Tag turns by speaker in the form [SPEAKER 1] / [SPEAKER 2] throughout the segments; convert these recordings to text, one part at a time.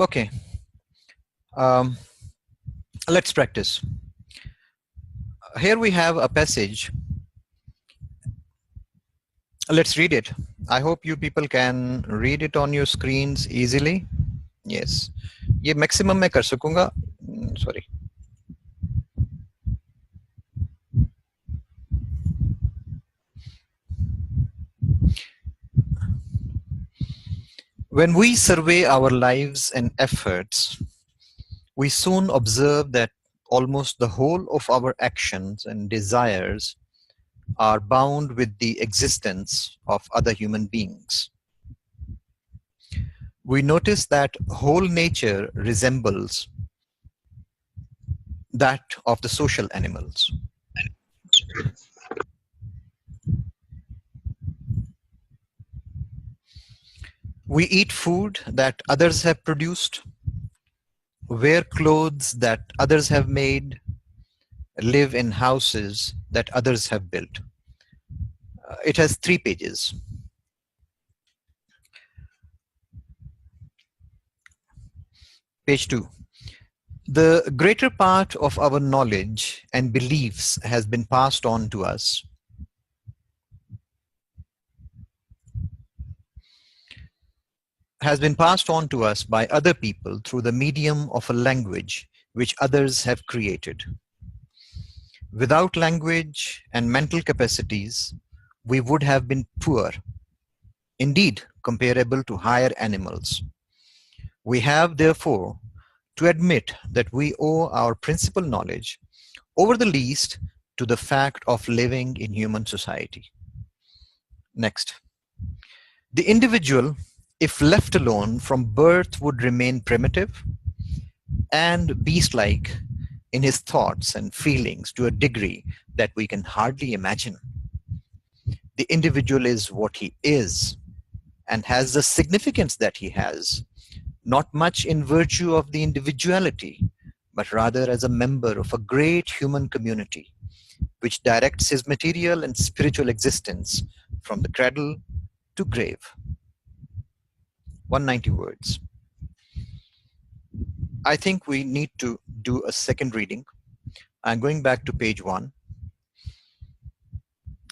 [SPEAKER 1] Okay, um, let's practice. Here we have a passage. Let's read it. I hope you people can read it on your screens easily. Yes. ये maximum मैं कर सकूंगा. Sorry. When we survey our lives and efforts, we soon observe that almost the whole of our actions and desires are bound with the existence of other human beings. We notice that whole nature resembles that of the social animals. We eat food that others have produced, wear clothes that others have made, live in houses that others have built. It has 3 pages. Page 2. The greater part of our knowledge and beliefs has been passed on to us. Has been passed on to us by other people through the medium of a language which others have created. Without language and mental capacities, we would have been poor, indeed comparable to higher animals. We have, therefore, to admit that we owe our principal knowledge, over the least, to the fact of living in human society. Next. The individual, if left alone from birth, would remain primitive and beast-like in his thoughts and feelings to a degree that we can hardly imagine. The individual is what he is and has the significance that he has, not much in virtue of the individuality, but rather as a member of a great human community, which directs his material and spiritual existence from the cradle to grave. 190 words. I think we need to do a second reading. I'm going back to page 1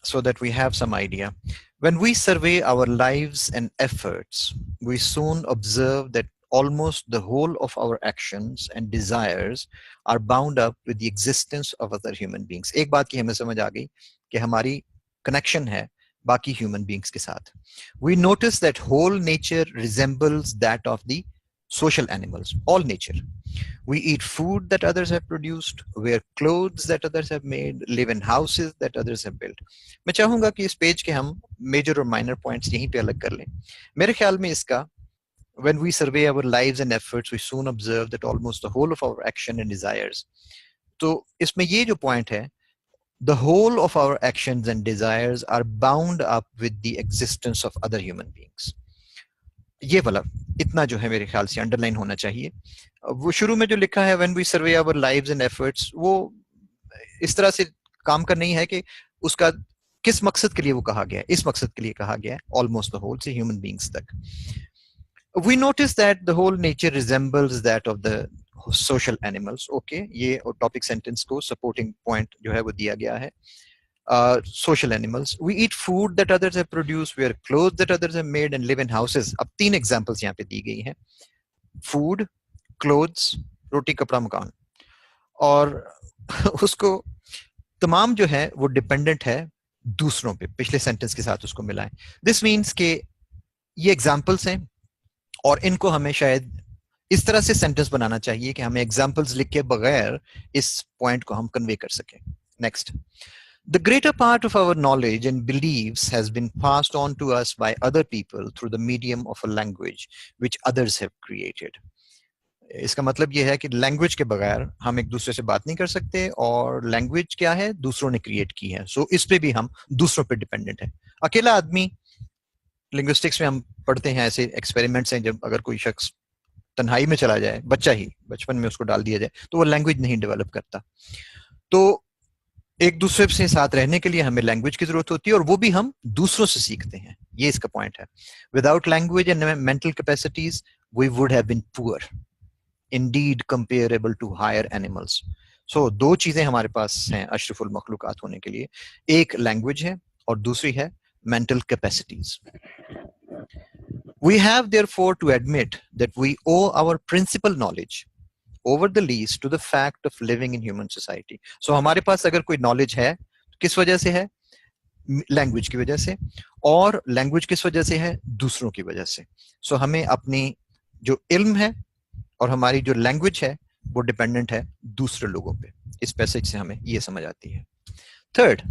[SPEAKER 1] so that we have some idea. When we survey our lives and efforts, we soon observe that almost the whole of our actions and desires are bound up with the existence of other human beings. एक बात की हमें समझ आ गई कि हमारी connection है बाकी human beings के साथ. We notice that whole nature resembles that of the social animals, all nature. We eat food that others have produced, wear clothes that others have made, live in houses that others have built. मैं चाहूंगा कि इस page के हम major और minor points यहीं पे अलग कर लें. मेरे ख्याल में इसका when we survey our lives and efforts, we soon observe that almost the whole of our action and desires. तो इसमें ये जो point है, the whole of our actions and desires are bound up with the existence of other human beings. ये वाला इतना जो है मेरे ख्याल से अंडरलाइन होना चाहिए. वो शुरू में जो लिखा है when we survey our lives and efforts, वो इस तरह से काम का नहीं है कि उसका किस मकसद के लिए वो कहा गया है. इस मकसद के लिए कहा गया है almost the whole से human beings तक. We notice that the whole nature resembles that of the social animals. Okay, ये topic sentence को supporting point जो है वो दिया गया है. Social animals. We eat food that others have produced, wear clothes that others have made, and live in houses. अब 3 examples यहाँ पे दी गई हैं. Food, clothes, रोटी कपड़ा मकान. और उसको तमाम जो है वो dependent है दूसरों पे. पिछले sentence के साथ उसको मिलाएं. This means कि ये examples हैं और इनको हमें शायद इस तरह से सेंटेंस बनाना चाहिए कि हमें एग्जांपल्स लिख के बगैर इस पॉइंट को हम कन्वे कर सकें. Next. The greater part of our knowledge and beliefs has been passed on to us by other people through the medium of a language which others have created. इसका मतलब ये है कि लैंग्वेज के बगैर हम एक दूसरे से बात नहीं कर सकते और लैंग्वेज क्या है दूसरों ने क्रिएट की है. सो इस पे भी हम दूसरों पे डिपेंडेंट है. अकेला आदमी लिंग्विस्टिक्स में हम पढ़ते हैं ऐसे एक्सपेरिमेंट्स हैं जब अगर कोई शख्स तन्हाई में चला जाए बच्चा ही बचपन में उसको डाल दिया जाए तो वो लैंग्वेज नहीं डेवलप करता. तो एक दूसरे से साथ रहने के लिए हमें लैंग्वेज की जरूरत होती है और वो भी हम दूसरों से सीखते हैं. ये इसका पॉइंट है. Without language and mental capacities we would have been poor, indeed comparable to higher animals. So दो चीजें हमारे पास हैं अशरफुल मखलूकात होने के लिए, एक लैंग्वेज है और दूसरी है mental capacities. We have therefore to admit that we owe our principal knowledge over the least to the fact of living in human society. So हमारे पास अगर कोई knowledge है, किस वजह से है? लैंग्वेज की वजह से, और लैंग्वेज किस वजह से है? दूसरों की वजह से. सो हमें अपनी जो इल्म है और हमारी जो लैंग्वेज है वो डिपेंडेंट है दूसरे लोगों पे. इस पैसेज से हमें ये समझ आती है. Third,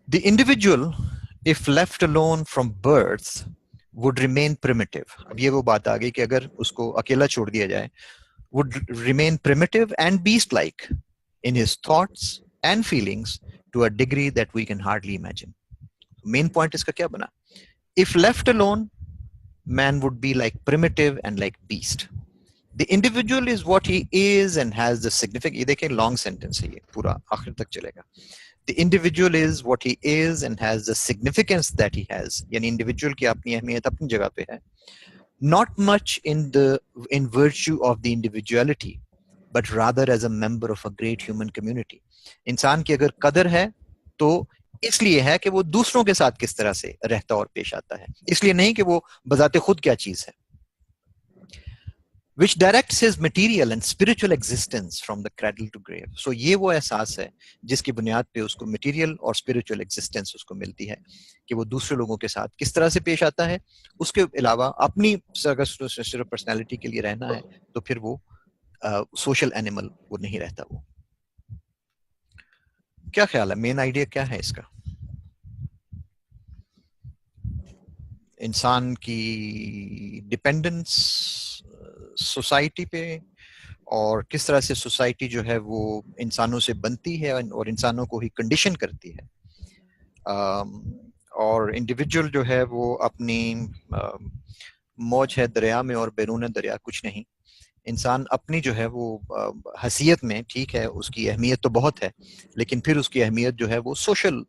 [SPEAKER 1] the individual if left alone from birth would remain primitive. अब ये वो बात आ गई कि अगर उसको अकेला छोड़ दिया जाए, would remain primitive and beast-like in his thoughts and feelings to a degree that we can hardly imagine. Main point इसका क्या बना? If left alone, man would be like primitive and like beast. The individual is what he is and has the significant. ये देखिए long sentence है ये, पूरा आखिर तक चलेगा. The individual is what he is and has the significance that he has. यानी individual की अपनी अहमियत अपनी जगह पे है. Not much in virtue of the individuality, but rather as a member of a great human community. इंसान की अगर कदर है तो इसलिए है कि वो दूसरों के साथ किस तरह से रहता और पेश आता है, इसलिए नहीं कि वो बजाते खुद क्या चीज है. Which directs his material and spiritual existence from the cradle to grave. So ये वो एहसास है जिसकी बुनियाद पे उसको material और spiritual existence उसको मिलती है कि वो दूसरे लोगों के साथ किस तरह से पेश आता है. उसके अलावा अपनी सिर्फ पर्सनालिटी के लिए रहना है तो फिर वो सोशल एनिमल वो नहीं रहता. वो क्या ख्याल है, मेन आइडिया क्या है इसका? इंसान की डिपेंडेंस सोसाइटी पे और किस तरह से सोसाइटी जो है वो इंसानों से बनती है और इंसानों को ही कंडीशन करती है, और इंडिविजुअल जो है वो अपनी मौज है दरिया में और बैरून दरिया कुछ नहीं. इंसान अपनी जो है वो हैसियत में ठीक है, उसकी अहमियत तो बहुत है, लेकिन फिर उसकी अहमियत जो है वो सोशल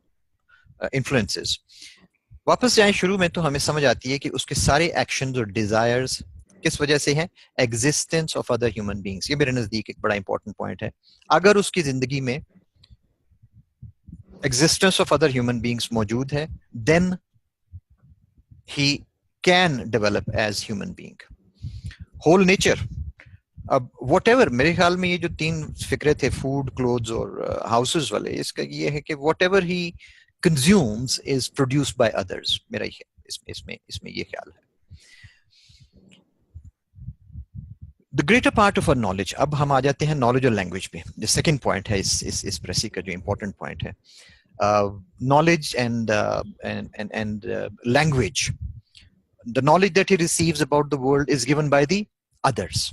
[SPEAKER 1] इन्फ्लुएंसेस. वापस जाएं शुरू में तो हमें समझ आती है कि उसके सारे एक्शंस और डिजायर्स किस वजह से हैं? Existence of other human beings. ये मेरे नजदीक एक बड़ा इंपॉर्टेंट पॉइंट है. अगर उसकी जिंदगी में existence of other human beings मौजूद है, then he can develop as human being. Whole nature. अब व्हाटएवर, मेरे ख्याल में ये जो तीन फिक्रे थे, फूड, क्लोथ्स और हाउसेस वाले, इसका ये है कि whatever he consumes is produced by others. मेरा इसमें ये ख्याल है. The greater part of our knowledge. अब हम आ जाते हैं नॉलेज और लैंग्वेज पे. जो सेकंड पॉइंट है इस प्रेसी का जो इंपॉर्टेंट पॉइंट है, knowledge and language. The knowledge that he receives about the world is given by the others.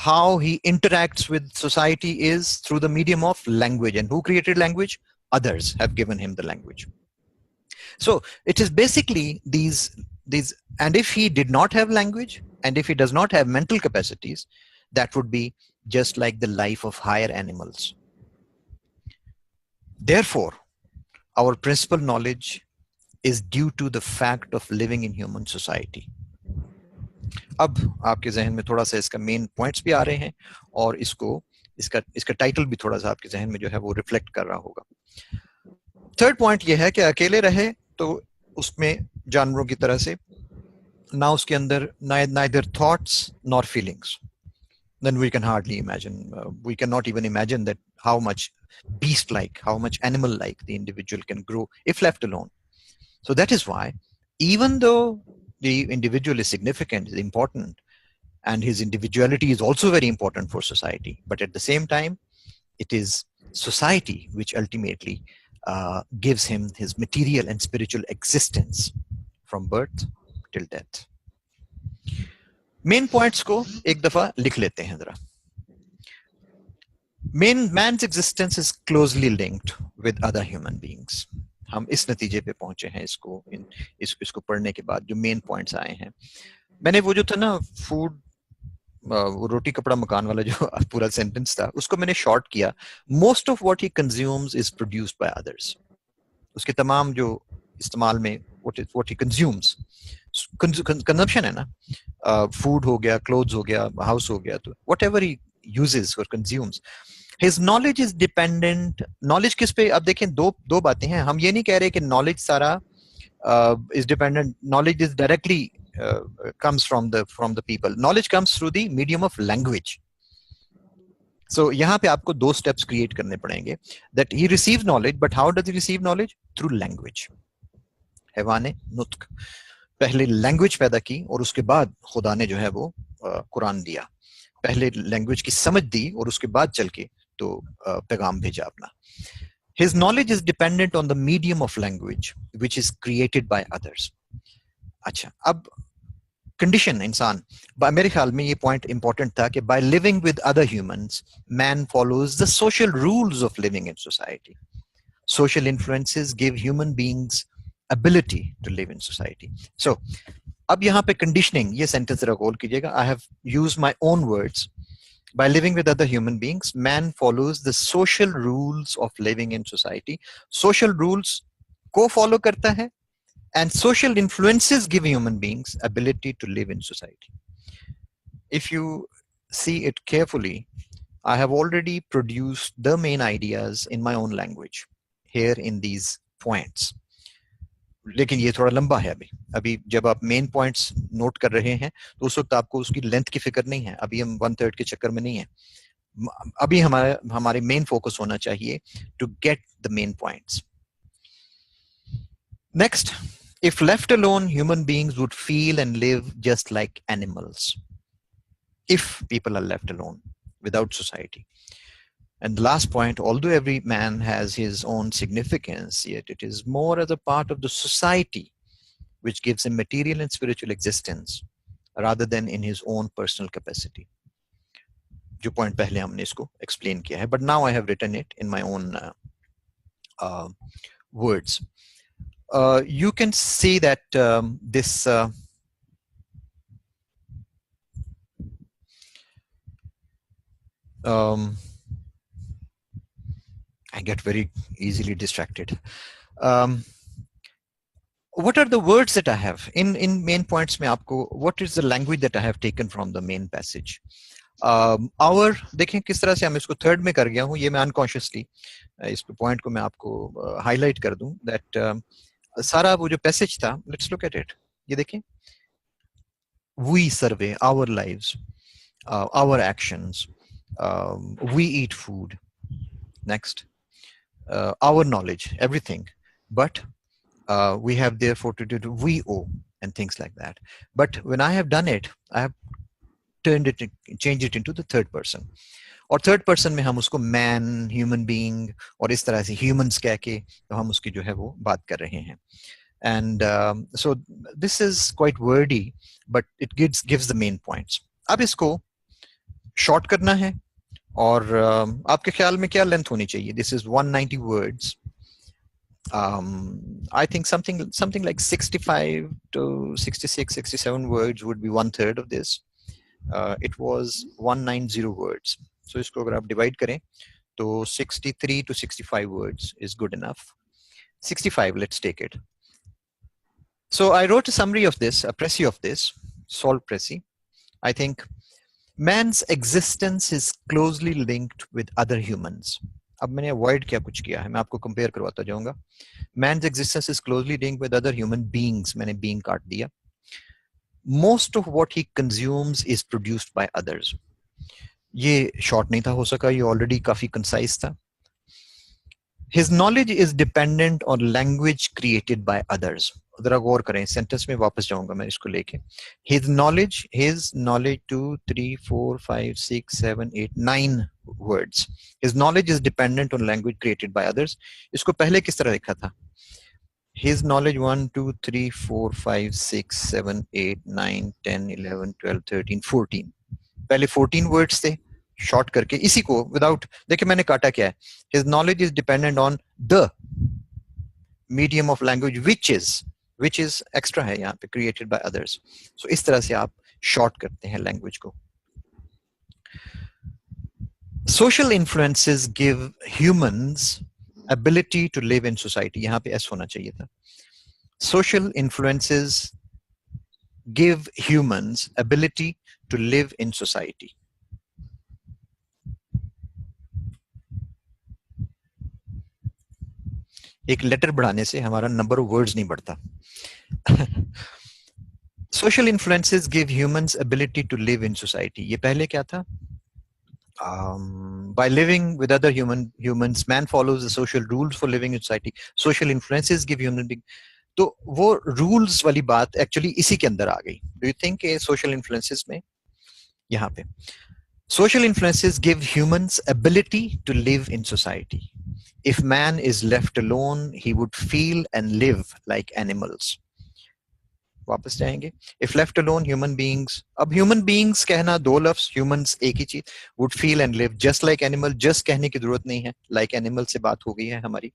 [SPEAKER 1] How he interacts with society is through the medium of language. And who created language? Others have given him the language. So it is basically these, and if he did not have language, and if he does not have mental capacities, that would be just like the life of higher animals. Therefore, our principal knowledge is due to the fact of living in human society. अब आपके जहन में थोड़ा सा इसका main points भी आ रहे हैं और इसका टाइटल भी थोड़ा सा आपके जहन में जो है वो रिफ्लेक्ट कर रहा होगा. थर्ड पॉइंट ये है कि अकेले रहे तो उसमें जानवरों की तरह से ना उसके अंदर neither thoughts nor feelings, then we can hardly imagine, we cannot even imagine that how much beast like, how much animal like the individual can grow if left alone. So that is why, even though the individual is significant, is important, and his individuality is also very important for society, but at the same time it is society which ultimately gives him his material and spiritual existence from birth till death. Main points को एक दफा लिख लेते हैं जरा. Man's existence is closely linked with other human beings. हम इस नतीजे पे पहुंचे हैं इसको पढ़ने के बाद जो मेन पॉइंट्स आए हैं. मैंने वो जो था ना फूड, वो रोटी कपड़ा मकान वाला जो पूरा सेंटेंस था, उसको मैंने शॉर्ट किया. Most of what he consumes is produced by others. उसके तमाम जो इस्तेमाल में व्हाट ही कंज्यूम्स कंजप्शन है ना, फूड हो गया, क्लोथ्स हो गया, हाउस हो गया, तो वट एवर ही यूजेस और consumes, his knowledge is dependent. Knowledge किस पे, अब देखें दो दो बातें हैं, हम ये नहीं कह रहे कि नॉलेज सारा is dependent, knowledge is directly comes from the people, knowledge comes through the medium of language. So यहाँ पे आपको दो steps create करने पड़ेंगे, that he receives knowledge, but how does he receive knowledge? Through language. हैवाने नुत्क, पहले language पैदा की और उसके बाद खुदा ने जो है वो कुरान दिया, पहले लैंग्वेज की समझ दी और उसके बाद चल के तो पैगाम भेजा अपना. His knowledge is dependent on the medium of language which is created by others. अच्छा, अब कंडीशन इंसान, मेरे ख्याल में ये पॉइंट इंपॉर्टेंट था कि by living with other humans, man follows the social rules of living in society. Social influences give human beings ability to live in society. So, अब यहाँ पे कंडीशनिंग, ये सेंटेंस जरा गौर कीजिएगा. I have used my own words. By living with other human beings, man follows the social rules of living in society. Social rules को follow करता है, and social influences give human beings ability to live in society. If you see it carefully, I have already produced the main ideas in my own language here in these points. लेकिन ये थोड़ा लंबा है अभी जब आप main points note कर रहे हैं तो उस वक्त आपको उसकी लेंथ की फिक्र नहीं है. अभी हम 1/3 के चक्कर में नहीं है. अभी हमारे मेन फोकस होना चाहिए to get the main points. Next, if left alone, human beings would feel and live just like animals. If people are left alone without society. And the last point, although every man has his own significance, yet it is more as a part of the society which gives him material and spiritual existence rather than in his own personal capacity. जो point पहले हमने इसको explain किया है, but now I have written it in my own words. You can see that this I get very easily distracted. What are the words that I have in main points में आपको, what is the language that I have taken from the main passage? Our, देखें किस तरह से हम इसको third में कर गया हूँ, ये मैं अनकॉन्शियसली इस पॉइंट को मैं आपको हाईलाइट कर दूं, that सारा वो जो पैसेज था, लेट्स लुक एट इट. ये देखें, we survey our lives, our actions, we eat food. Next, our knowledge, everything, but we have therefore to do, we owe, and things like that. But when I have done it, I have changed it into the third person. और third person में हम उसको man, human being और इस तरह से humans कह के तो हम उसकी जो है वो बात कर रहे हैं. And so this is quite wordy, but it gives the main points. अब इसको शॉर्ट करना है और आपके ख्याल में क्या लेंथ होनी चाहिए? This is 190 words. I think something like 65 to 66, 67 words would be 1/3 of this. It was 190 words. So इसको अगर आप डिवाइड करें तो 63 to 65 words is good enough. 65, let's take it. So I wrote a summary of this, a précis of this, solved précis. I think man's existence is closely linked with other humans. अब मैंने avoid क्या कुछ किया है, मैं आपको compare करवाता जाऊंगा. Man's existence is closely linked with other human beings. मैंने being काट दिया. Most of what he consumes is produced by others. ये short नहीं था हो सका, ये already काफी concise था. His knowledge is dependent on language created by others. जरा गौर करें, सेंटेंस में वापस जाऊंगा मैं इसको लेके. His knowledge 2, 3, 4, 5, 6, 7, 8, 9 words. His knowledge is dependent on language created by others. इसको पहले किस तरह लिखा था? His knowledge 1, 2, 3, 4, 5, 6, 7, 8, 9, 10, 11, 12, 13, 14. पहले 14 words थे, शॉर्ट करके इसी को विदाउट, देखिए मैंने काटा क्या है. His knowledge is dependent on the medium of language which is extra है यहाँ पे, created by others. So इस तरह से आप शॉर्ट करते हैं लैंग्वेज को. Social influences give humans ability to live in society. यहाँ पे S होना चाहिए था. Social influences give humans ability to live in society? एक लेटर बढ़ाने से हमारा नंबर ऑफ वर्ड्स नहीं बढ़ता. Social influences give humans ability to live in society. ये पहले क्या था? By living with other humans, man follows the social rules for living in society. Social influences give human being. तो वो rules वाली बात actually इसी के अंदर आ गई. Do you think ये social influences में यहाँ पे social influences give humans ability to live in society. If man is left alone, he would feel and live like animals. वापस जाएंगे. If left alone, human beings, अब human beings कहना दो लफ्ज, humans एक ही चीज, would feel and live just like animal. just कहने की जरूरत नहीं है, like animal से बात हो गई है हमारी.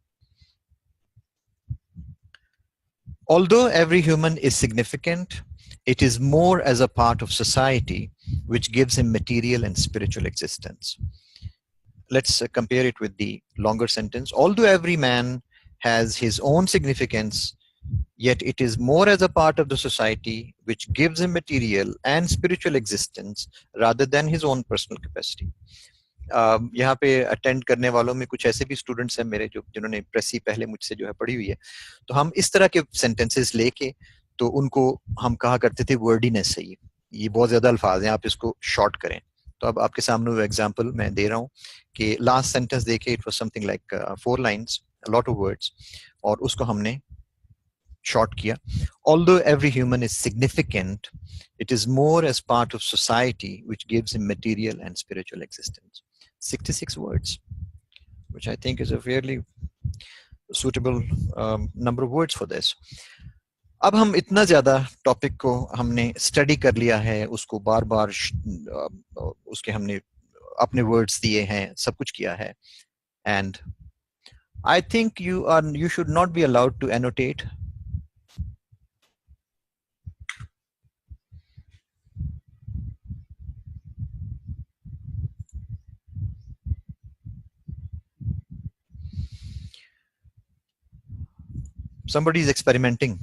[SPEAKER 1] Although every human is significant, it is more as a part of society which gives him material and spiritual existence. Let's compare it with the longer sentence. Although every man has his own significance, yet it is more as a part of the society which gives him material and spiritual existence rather than his own personal capacity. यहाँ पे attend करने वालों में कुछ ऐसे भी students हैं मेरे जो जिन्होंने प्रेसी पहले मुझसे जो है पढ़ी हुई है, तो हम इस तरह के सेंटेंसेस लेके तो उनको हम कहा करते थे वर्डीनेस है, ये बहुत ज्यादा अल्फाज हैं, आप इसको शॉर्ट करें. तो अब आपके सामने वो एग्जांपल मैं दे रहा हूँ कि लास्ट सेंटेंस देखे, it was something like 4 lines, a lot of words, और उसको हमने शॉर्ट किया. Although every human is significant, it is more as part of society which gives him material and spiritual existence. 66 words, which I think is a fairly suitable number of words for this. अब हम इतना ज्यादा topic को हमने study कर लिया है, उसको बार बार उसके हमने अपने वर्ड्स दिए हैं, सब कुछ किया है, and I think you should not be allowed to annotate. Somebody is experimenting.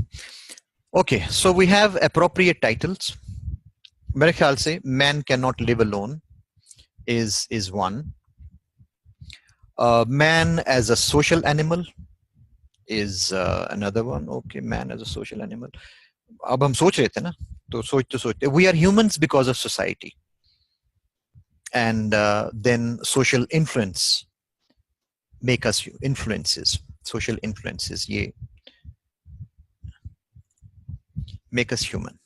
[SPEAKER 1] Okay, so we have appropriate titles. मेरे ख्याल से man cannot live alone is one. Man as a social animal is another one. Okay, man as a social animal. अब हम सोच रहे थे ना, तो सोचते we are humans because of society, and then social influence make us influences. Social influences ये make us human.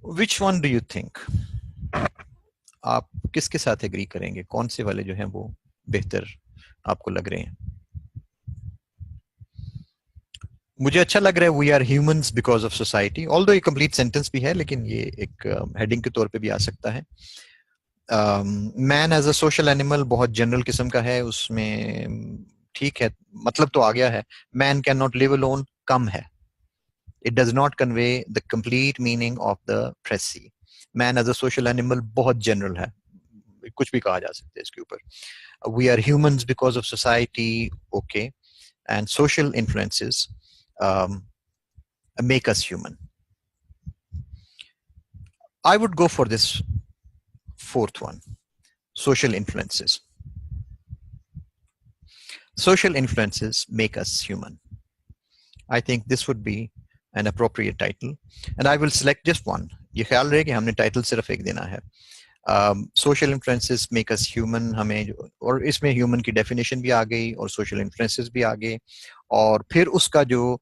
[SPEAKER 1] Which one do you think? आप किसके साथ एग्री करेंगे? कौन से वाले जो हैं वो बेहतर आपको लग रहे हैं? मुझे अच्छा लग रहा है we are humans because of society, although ये कंप्लीट सेंटेंस भी है लेकिन ये एक हेडिंग के तौर पे भी आ सकता है. Man as a social animal बहुत जनरल किस्म का है, उसमें ठीक है, मतलब तो आ गया है. Man can not live alone कम है, it does not convey the complete meaning of the Precis. Man as a social animal बहुत general है, कुछ भी कहा जा सकता है इसके ऊपर. We are humans because of society, okay, and social influences make us human. I would go for this fourth one, social influences. Social influences make us human. I think this would be an appropriate title, and I will select just one. ये ख्याल रहे कि हमने title सिर्फ एक देना है. Social influences make us human, हमें, और इसमें human की definition भी आ गई और social influences भी आ गए, और फिर उसका जो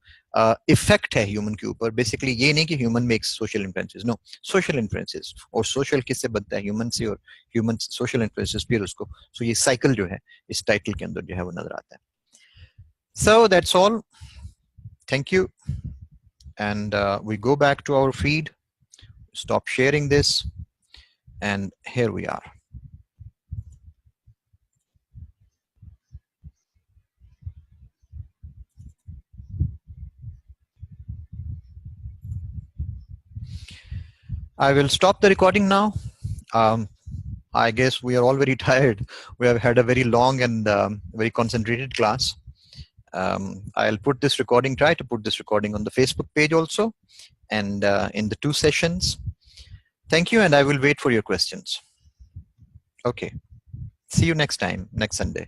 [SPEAKER 1] इफेक्ट है ह्यूमन के ऊपर, बेसिकली ये नहीं कि human makes social influences, no, social influences, और सोशल किससे बनता है? ह्यूमन से, और ह्यूमन सोशल इन्फ्लुएंसेस फिर उसको, सो ये साइकिल जो है इस टाइटल के अंदर जो है वो नजर आता है. So that's all, thank you, and we go back to our feed, stop sharing this, and here we are. I will stop the recording now. I guess we are all very tired. We have had a very long and very concentrated class, I'll try to put this recording on the Facebook page also, and in the 2 sessions. Thank you, and I will wait for your questions. Okay. See you next time, next Sunday.